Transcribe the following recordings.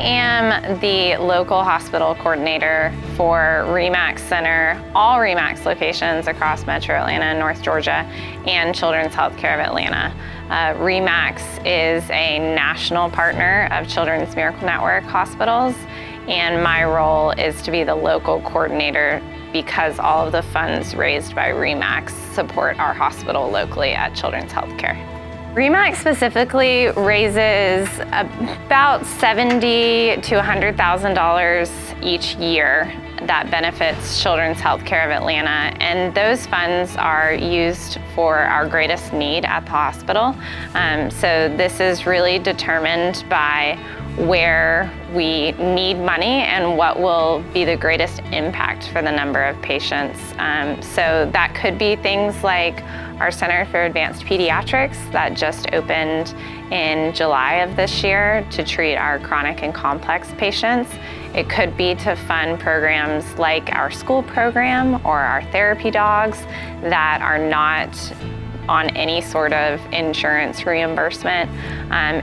am the local hospital coordinator for RE/MAX Center, all RE/MAX locations across Metro Atlanta and North Georgia, and Children's Healthcare of Atlanta. RE/MAX is a national partner of Children's Miracle Network hospitals, and my role is to be the local coordinator because all of the funds raised by RE/MAX support our hospital locally at Children's Healthcare. RE/MAX specifically raises about $70,000 to $100,000 each year that benefits Children's Healthcare of Atlanta, and those funds are used for our greatest need at the hospital. So this is really determined by where we need money and what will be the greatest impact for the number of patients. So that could be things like our Center for Advanced Pediatrics that just opened in July of this year to treat our chronic and complex patients. It could be to fund programs like our school program or our therapy dogs that are not on any sort of insurance reimbursement.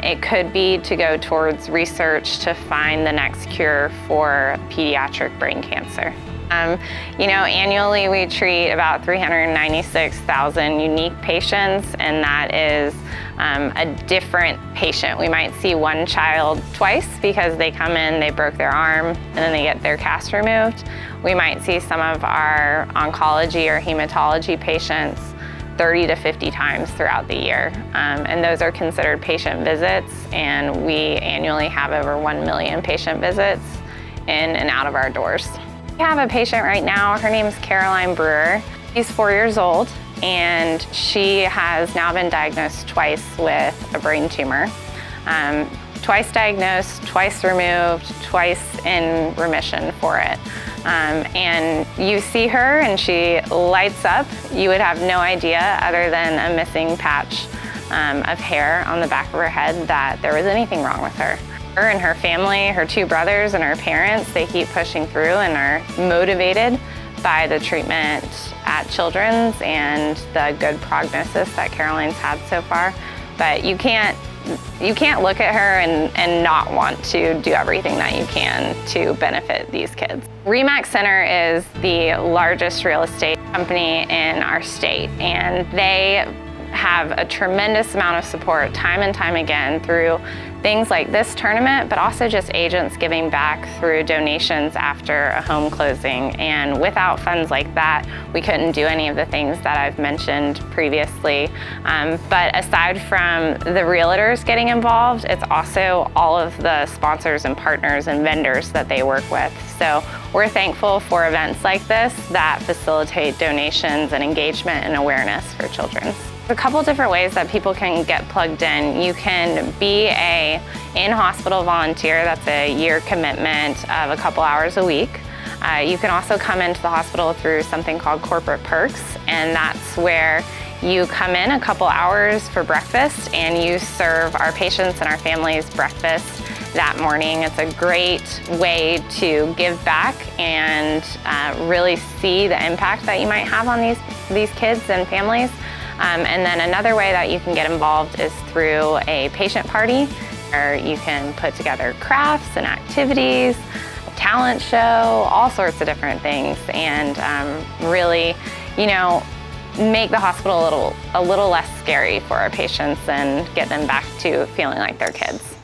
It could be to go towards research to find the next cure for pediatric brain cancer. Annually we treat about 396,000 unique patients, and that is a different patient. We might see one child twice because they come in, they broke their arm, and then they get their cast removed. We might see some of our oncology or hematology patients 30 to 50 times throughout the year. And those are considered patient visits, and we annually have over 1 million patient visits in and out of our doors. We have a patient right now, her name is Caroline Brewer. She's 4 years old, and she has now been diagnosed twice with a brain tumor. Twice diagnosed, twice removed, twice in remission for it. And you see her and she lights up. You would have no idea, other than a missing patch of hair on the back of her head, that there was anything wrong with her. Her and her family, her 2 brothers and her parents, they keep pushing through and are motivated by the treatment at Children's and the good prognosis that Caroline's had so far. But you can't look at her and not want to do everything that you can to benefit these kids. RE/MAX Center is the largest real estate company in our state, and they have a tremendous amount of support time and time again through things like this tournament, but also just agents giving back through donations after a home closing. And without funds like that, we couldn't do any of the things that I've mentioned previously. But aside from the realtors getting involved, it's also all of the sponsors and partners and vendors that they work with. So we're thankful for events like this that facilitate donations and engagement and awareness for children. A couple different ways that people can get plugged in. You can be a in-hospital volunteer. That's a year commitment of a couple hours a week. You can also come into the hospital through something called Corporate Perks, and that's where you come in a couple hours for breakfast and you serve our patients and our families breakfast that morning. It's a great way to give back and really see the impact that you might have on these kids and families. And then another way that you can get involved is through a patient party, where you can put together crafts and activities, a talent show, all sorts of different things, and really, make the hospital a little less scary for our patients and get them back to feeling like they're kids.